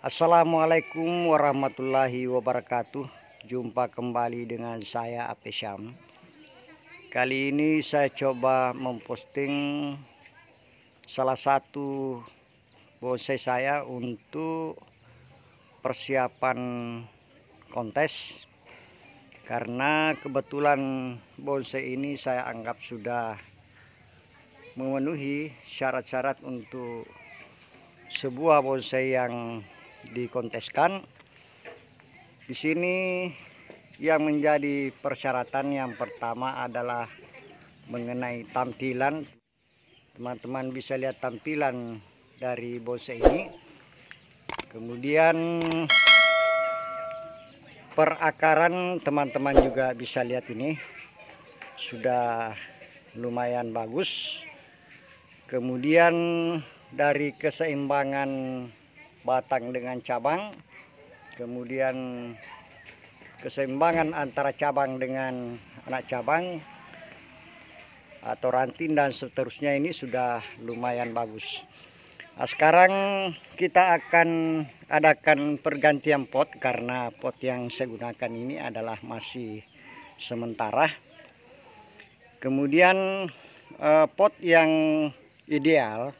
Assalamualaikum warahmatullahi wabarakatuh. Jumpa kembali dengan saya Apesham. Kali ini saya coba memposting salah satu bonsai saya untuk persiapan kontes, karena kebetulan bonsai ini saya anggap sudah memenuhi syarat-syarat untuk sebuah bonsai yang dikonteskan. Di sini yang menjadi persyaratan yang pertama adalah mengenai tampilan. Teman-teman bisa lihat tampilan dari bonsai ini. Kemudian perakaran teman-teman juga bisa lihat, ini sudah lumayan bagus. Kemudian dari keseimbangan batang dengan cabang, kemudian keseimbangan antara cabang dengan anak cabang atau ranting dan seterusnya, ini sudah lumayan bagus. Nah, sekarang kita akan adakan pergantian pot, karena pot yang saya gunakan ini adalah masih sementara. Kemudian pot yang ideal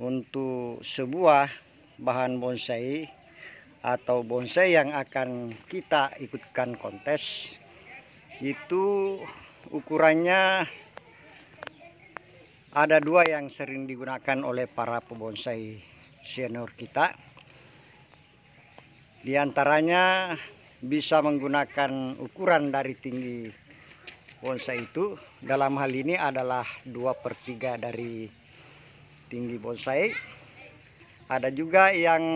untuk sebuah bahan bonsai atau bonsai yang akan kita ikutkan kontes itu ukurannya ada dua yang sering digunakan oleh para pebonsai senior kita. Di antaranya bisa menggunakan ukuran dari tinggi bonsai itu, dalam hal ini adalah 2/3 dari tinggi bonsai. Ada juga yang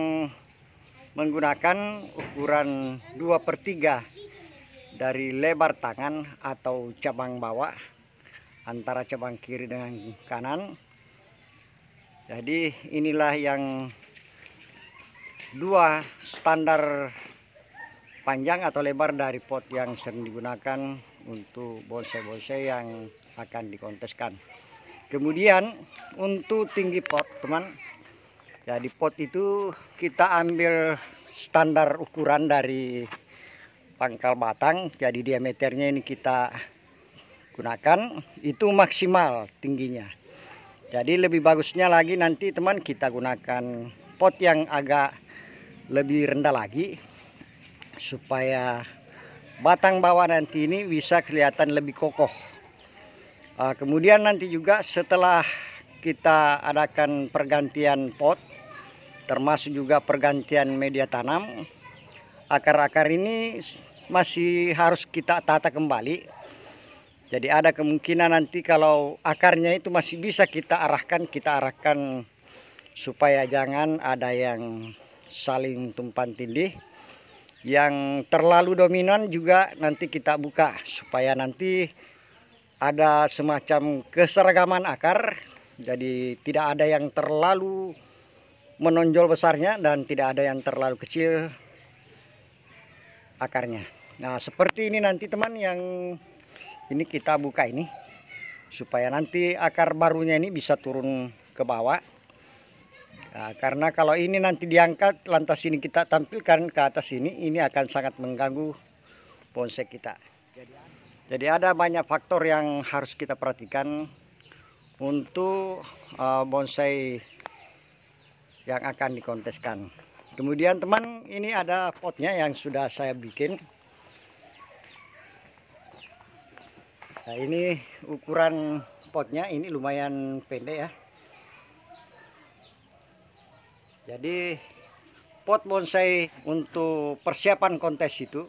menggunakan ukuran 2/3 dari lebar tangan atau cabang bawah antara cabang kiri dengan kanan. Jadi inilah yang dua standar panjang atau lebar dari pot yang sering digunakan untuk bonsai-bonsai yang akan dikonteskan. Kemudian untuk tinggi pot, teman, jadi pot itu kita ambil standar ukuran dari pangkal batang. Jadi diameternya ini kita gunakan, itu maksimal tingginya. Jadi lebih bagusnya lagi nanti teman kita gunakan pot yang agak lebih rendah lagi, supaya batang bawah nanti ini bisa kelihatan lebih kokoh. Kemudian nanti juga setelah kita adakan pergantian pot, termasuk juga pergantian media tanam, akar-akar ini masih harus kita tata kembali. Jadi ada kemungkinan nanti kalau akarnya itu masih bisa kita arahkan supaya jangan ada yang saling tumpang tindih. Yang terlalu dominan juga nanti kita buka, supaya nanti ada semacam keseragaman akar. Jadi tidak ada yang terlalu menonjol besarnya dan tidak ada yang terlalu kecil akarnya. Nah, seperti ini nanti teman, yang ini kita buka ini supaya nanti akar barunya ini bisa turun ke bawah. Nah, karena kalau ini nanti diangkat lantas ini kita tampilkan ke atas ini akan sangat mengganggu bonsai kita. Jadi ada banyak faktor yang harus kita perhatikan untuk bonsai yang akan dikonteskan. Kemudian teman, ini ada potnya yang sudah saya bikin. Nah, ini ukuran potnya ini lumayan pendek ya. Jadi pot bonsai untuk persiapan kontes itu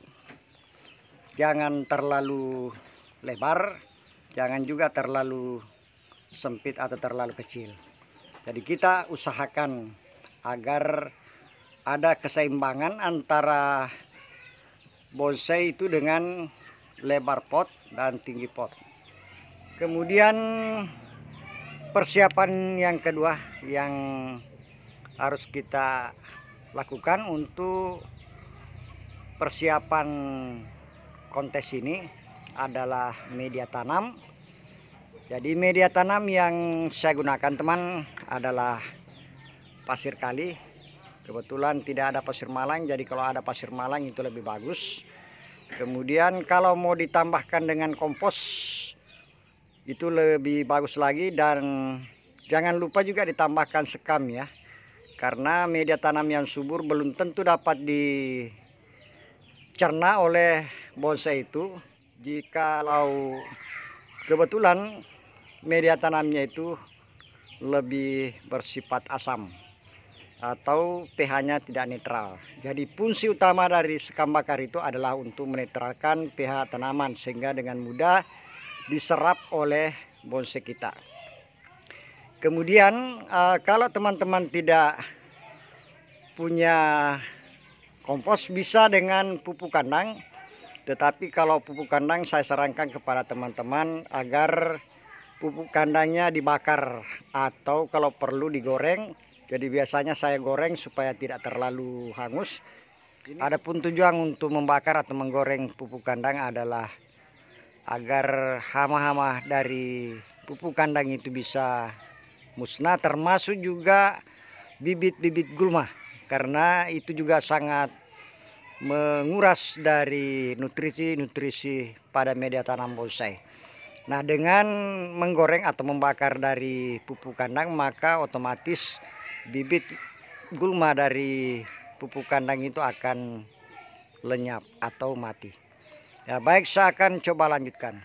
jangan terlalu lebar, jangan juga terlalu sempit atau terlalu kecil. Jadi kita usahakan agar ada keseimbangan antara bonsai itu dengan lebar pot dan tinggi pot. Kemudian persiapan yang kedua yang harus kita lakukan untuk persiapan kontes ini adalah media tanam. Jadi media tanam yang saya gunakan teman adalah pasir kali Kebetulan tidak ada pasir malang, jadi kalau ada pasir malang itu lebih bagus. Kemudian kalau mau ditambahkan dengan kompos itu lebih bagus lagi, dan jangan lupa juga ditambahkan sekam ya. Karena media tanam yang subur belum tentu dapat dicerna oleh bonsai itu. Jikalau kebetulan media tanamnya itu lebih bersifat asam atau pH-nya tidak netral. Jadi fungsi utama dari sekam bakar itu adalah untuk menetralkan pH tanaman sehingga dengan mudah diserap oleh bonsai kita. Kemudian kalau teman-teman tidak punya kompos bisa dengan pupuk kandang. Tetapi kalau pupuk kandang saya sarankan kepada teman-teman agar pupuk kandangnya dibakar atau kalau perlu digoreng. Jadi biasanya saya goreng supaya tidak terlalu hangus. Adapun tujuan untuk membakar atau menggoreng pupuk kandang adalah agar hama-hama dari pupuk kandang itu bisa musnah, termasuk juga bibit-bibit gulma, karena itu juga sangat menguras dari nutrisi-nutrisi pada media tanam bonsai. Nah, dengan menggoreng atau membakar dari pupuk kandang maka otomatis bibit gulma dari pupuk kandang itu akan lenyap atau mati. Ya, baik, saya akan coba lanjutkan.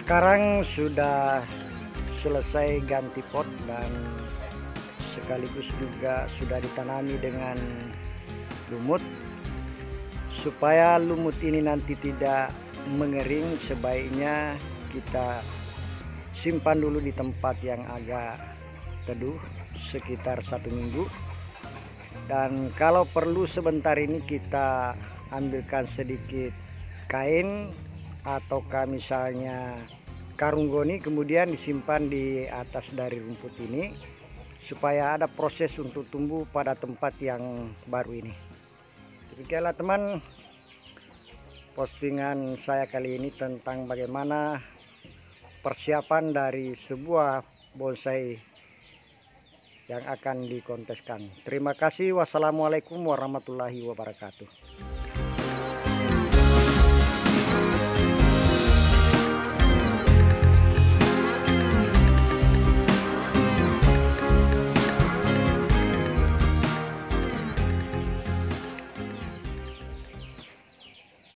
Sekarang sudah selesai ganti pot dan sekaligus juga sudah ditanami dengan lumut. Supaya lumut ini nanti tidak mengering, sebaiknya kita simpan dulu di tempat yang agak teduh sekitar 1 minggu. Dan kalau perlu sebentar ini kita ambilkan sedikit kain ataukah misalnya karung goni, kemudian disimpan di atas dari rumput ini supaya ada proses untuk tumbuh pada tempat yang baru ini. Demikianlah teman, postingan saya kali ini tentang bagaimana persiapan dari sebuah bonsai yang akan dikonteskan. Terima kasih. Wassalamualaikum warahmatullahi wabarakatuh.